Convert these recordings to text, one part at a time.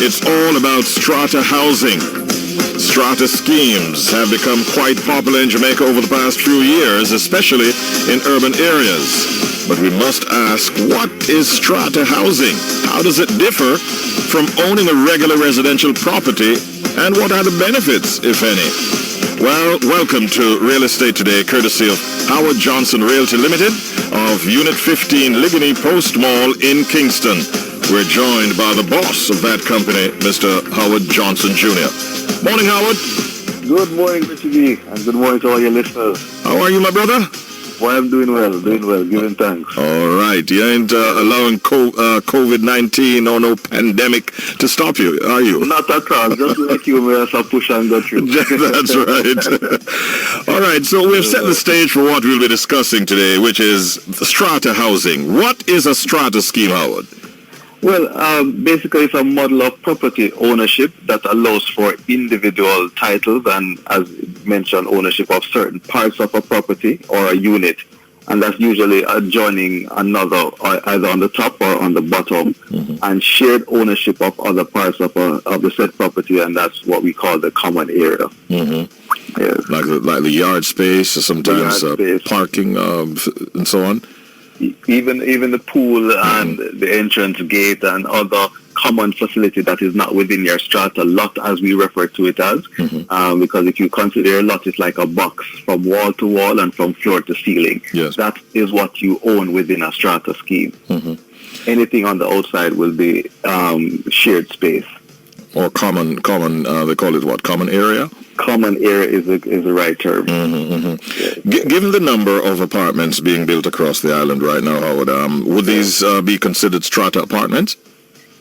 It's all about strata housing. Strata schemes have become quite popular in Jamaica over the past few years, especially in urban areas. But we must ask, what is strata housing? How does it differ from owning a regular residential property? And what are the benefits, if any? Well, welcome to Real Estate Today, courtesy of Howard Johnson Realty Limited of Unit 15 Ligony Post Mall in Kingston. We're joined by the boss of that company, Mr. Howard Johnson Jr. Morning, Howard. Good morning, Mr. D, and good morning to all your listeners. How are you, my brother? Well, I'm doing well, giving thanks. All right. You ain't allowing COVID-19 or no pandemic to stop you, are you? Not at all. Just like you, we have to push and go through. That's right. All right. So we've set the stage for what we'll be discussing today, which is strata housing. What is a strata scheme, Howard? Well, basically it's a model of property ownership that allows for individual titles and, as mentioned, ownership of certain parts of a property or a unit. And that's usually adjoining another, either on the top or on the bottom, and shared ownership of other parts of the said property, and that's what we call the common area. Yes. Like the yard space, or sometimes parking, and so on. Even the pool and the entrance gate and other common facility that is not within your strata lot, as we refer to it as, because if you consider a lot, it's like a box from wall to wall and from floor to ceiling. Yes. That is what you own within a strata scheme. Anything on the outside will be shared space. Or common, they call it what, common area? Common area is the right term. Given the number of apartments being built across the island right now, Howard, would these be considered strata apartments?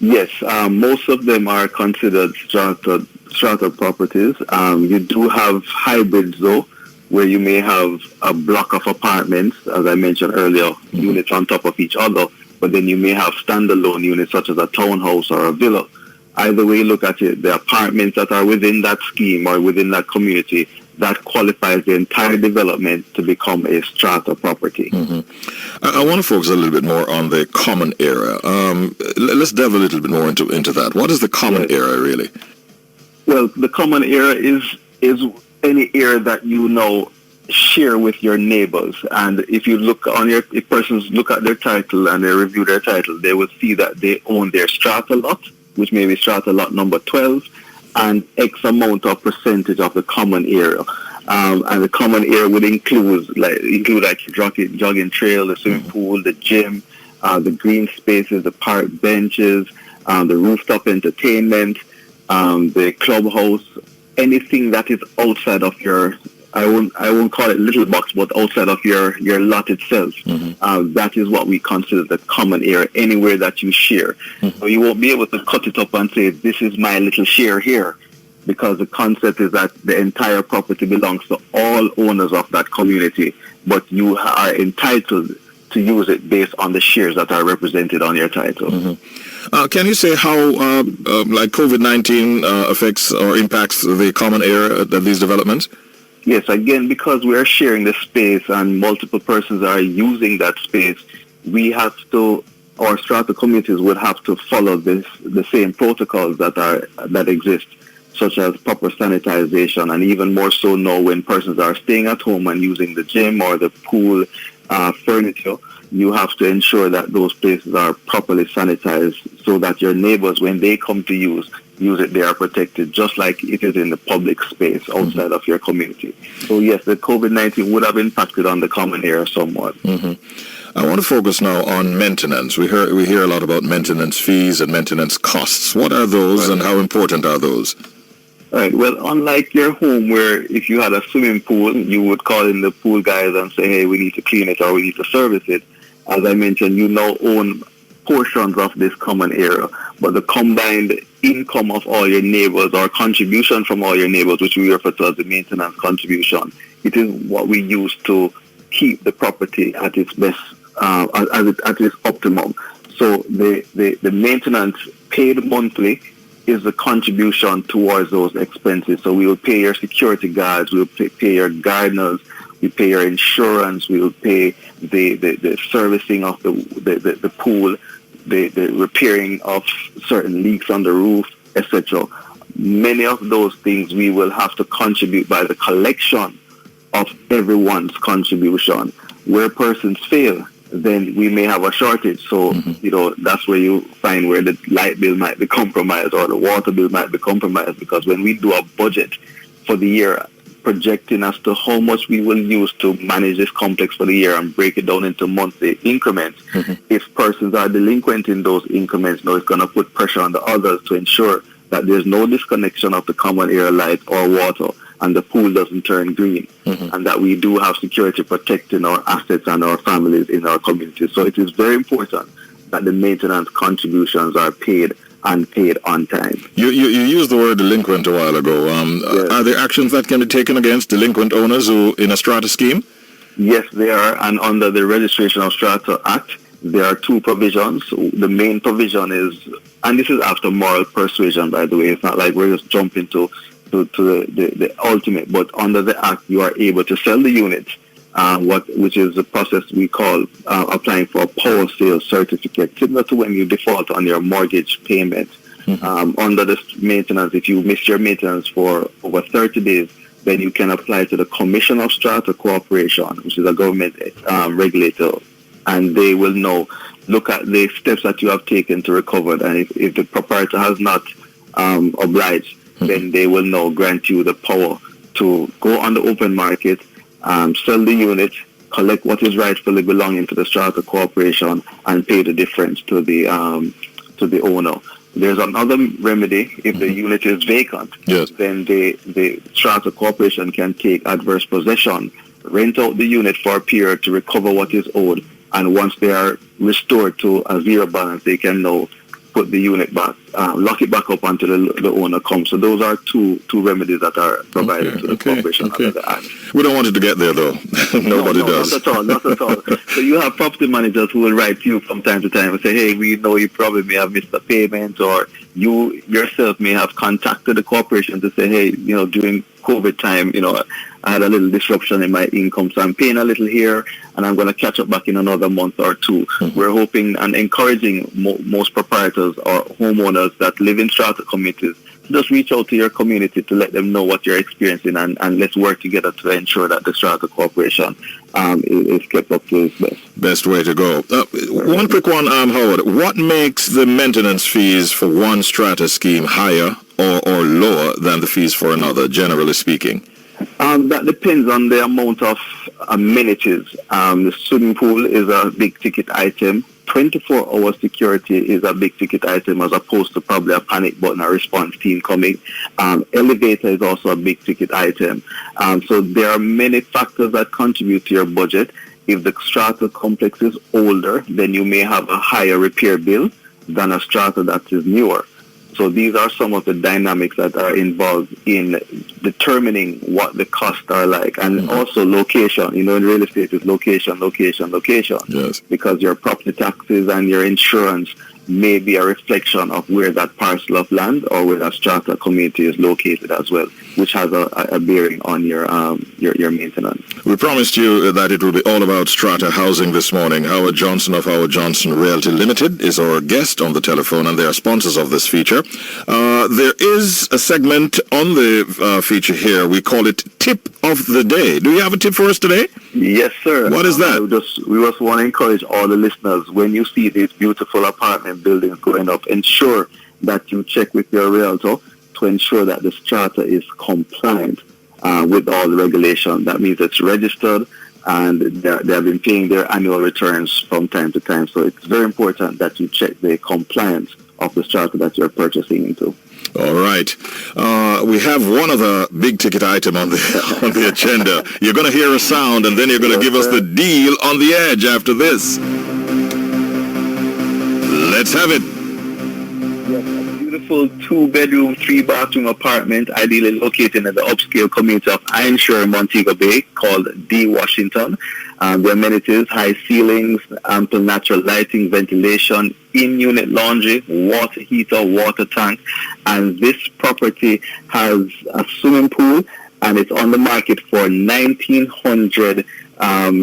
Yes, most of them are considered strata properties. You do have hybrids, though, where you may have a block of apartments, as I mentioned earlier, units on top of each other, but then you may have standalone units such as a townhouse or a villa. Either way you look at it, the apartments that are within that scheme or within that community, that qualifies the entire development to become a strata property. I want to focus a little bit more on the common area. Let's delve a little bit more into that. What is the common area, really? Well, the common area is any area that you know share with your neighbors. And if you look on if persons look at their title and they review their title, they will see that they own their strata lot, which may be strata lot number 12, and X amount of percentage of the common area. And the common area would include like jogging trail, the swimming pool, the gym, the green spaces, the park benches, the rooftop entertainment, the clubhouse, anything that is outside of your, I won't call it little box, but outside of your lot itself. That is what we consider the common area, anywhere that you share. So you won't be able to cut it up and say, this is my little share here, because the concept is that the entire property belongs to all owners of that community, but you are entitled to use it based on the shares that are represented on your title. Can you say how like COVID-19 affects or impacts the common area at these developments? Yes, again, because we are sharing the space and multiple persons are using that space, we have to, our strata communities would have to follow the same protocols that exist, such as proper sanitization, and even more so now when persons are staying at home and using the gym or the pool furniture, you have to ensure that those places are properly sanitized so that your neighbors, when they come to use it, they are protected, just like it is in the public space outside of your community. So yes, the COVID-19 would have impacted on the common area somewhat. I want to focus now on maintenance. We hear a lot about maintenance fees and maintenance costs. What are those and how important are those? All right. Well, unlike your home where if you had a swimming pool, you would call in the pool guys and say, hey, we need to clean it or we need to service it. As I mentioned, you now own portions of this common area, but the combined income of all your neighbors or contribution from all your neighbors, which we refer to as the maintenance contribution, it is what we use to keep the property at its best, at its optimum. So the maintenance paid monthly is the contribution towards those expenses. So we will pay your security guards, we will pay your gardeners, we pay your insurance, we will pay the servicing of the pool, the repairing of certain leaks on the roof, etc. Many of those things we will have to contribute by the collection of everyone's contribution. Where persons fail, then we may have a shortage. So, that's where you find where the light bill might be compromised or the water bill might be compromised, because when we do a budget for the year, projecting as to how much we will use to manage this complex for the year and break it down into monthly increments, if persons are delinquent in those increments, it's going to put pressure on the others to ensure that there's no disconnection of the common area light or water and the pool doesn't turn green, and that we do have security protecting our assets and our families in our community. So it is very important that the maintenance contributions are paid and paid on time. You used the word delinquent a while ago. Yes. Are there actions that can be taken against delinquent owners who in a strata scheme? Yes, there are, and under the Registration of Strata Act, there are two provisions. The main provision is, and this is after moral persuasion, by the way, it's not like we're just jumping to the ultimate, but under the Act, you are able to sell the unit, which is the process we call applying for a power sale certificate, similar to when you default on your mortgage payment. Under this maintenance, if you miss your maintenance for over 30 days, then you can apply to the Commission of Strata Corporation, which is a government regulator, and they will look at the steps that you have taken to recover, and if the proprietor has not obliged, then they will grant you the power to go on the open market, sell the unit, collect what is rightfully belonging to the Strata Corporation, and pay the difference to the owner. There's another remedy. If the unit is vacant, then the Strata Corporation can take adverse possession, rent out the unit for a period to recover what is owed, and once they are restored to a zero balance, they can now put the unit back, lock it back up until the owner comes. So those are two remedies that are provided to the corporation under the Act. We don't want it to get there, though. Nobody does. Not at all. So you have property managers who will write to you from time to time and say, hey, we know you probably may have missed a payment, or you yourself may have contacted the corporation to say, hey, during COVID time, I had a little disruption in my income, so I'm paying a little here, and I'm going to catch up back in another month or two. We're hoping and encouraging most proprietors or homeowners that live in strata communities to just reach out to your community to let them know what you're experiencing, and let's work together to ensure that the strata corporation is kept up to its best. Best way to go. One quick one, Howard. What makes the maintenance fees for one strata scheme higher or lower than the fees for another, generally speaking? That depends on the amount of amenities. The swimming pool is a big ticket item. 24-hour security is a big ticket item, as opposed to probably a panic button or response team coming. Elevator is also a big ticket item. So there are many factors that contribute to your budget. If the strata complex is older, then you may have a higher repair bill than a strata that is newer. So these are some of the dynamics that are involved in determining what the costs are like. And also location. In real estate, it's location. Yes. Because your property taxes and your insurance may be a reflection of where that parcel of land or where that strata community is located as well, which has a bearing on your maintenance. We promised you that it will be all about strata housing this morning. Howard Johnson of Howard Johnson Realty Limited is our guest on the telephone, and they are sponsors of this feature. There is a segment on the feature here. We call it Tip of the Day. Do you have a tip for us today? Yes, sir. What is that? We just want to encourage all the listeners, when you see these beautiful apartment buildings going up, ensure that you check with your realtor to ensure that the strata is compliant with all the regulations. That means it's registered and they have been paying their annual returns from time to time. So it's very important that you check the compliance of the strata that you're purchasing into. All right. We have one other big ticket item on the agenda. You're going to hear a sound, and then you're going to give us the deal on the edge after this. Let's have it. Yes, a beautiful 2-bedroom, 3-bathroom apartment, ideally located in the upscale community of Ironshore, Montego Bay, called D. Washington. The amenities: high ceilings, ample natural lighting, ventilation, in-unit laundry, water heater, water tank. And this property has a swimming pool, and it's on the market for $1,900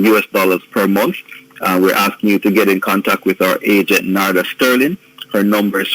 US per month. We're asking you to get in contact with our agent, Narda Sterling. Her number is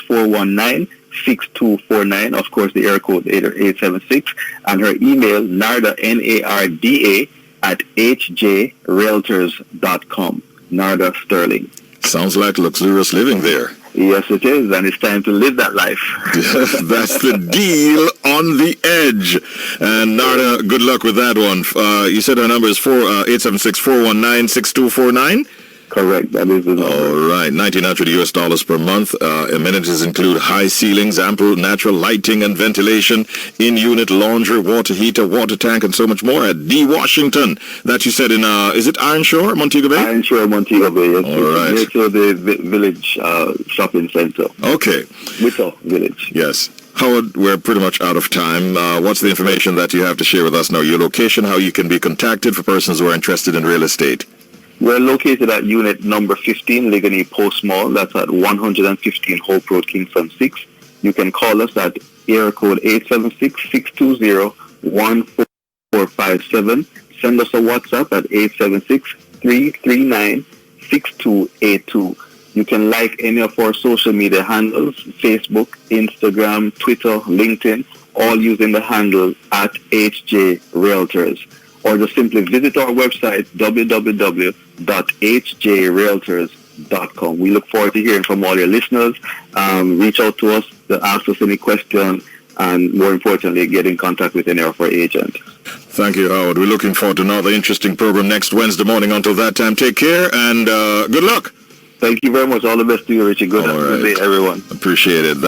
876-339-6249. Of course, the area code 876. And her email, Narda, Narda, at hjrealtors.com. Narda Sterling. Sounds like luxurious living there. Yes, it is, and it's time to live that life. That's the deal on the edge. And Narda, good luck with that one. You said our number is 876-419-6249? Correct, that is the number. All right, $1,900 per month. Amenities include high ceilings, ample natural lighting and ventilation, in-unit laundry, water heater, water tank, and so much more at D. Washington. That you said in, is it Ironshore, Montego Bay? Ironshore, Montego Bay, yes. All right. Near to the village shopping center. Okay. Whittle Village. Yes. Howard, we're pretty much out of time. What's the information that you have to share with us now? Your location, how you can be contacted for persons who are interested in real estate. We're located at unit number 15, Ligony Post Mall. That's at 115 Hope Road, Kingston 6. You can call us at area code 876-620-1457. Send us a WhatsApp at 876-339-6282. You can like any of our social media handles, Facebook, Instagram, Twitter, LinkedIn, all using the handle at HJ Realtors. Or just simply visit our website, www.hjrealtors.com. We look forward to hearing from all your listeners. Reach out to us to ask us any question, and more importantly, get in contact with any of our agents. Thank you, Howard. We're looking forward to another interesting program next Wednesday morning. Until that time, take care and good luck. Thank you very much. All the best to you, Richie. Good day, everyone. Appreciate it.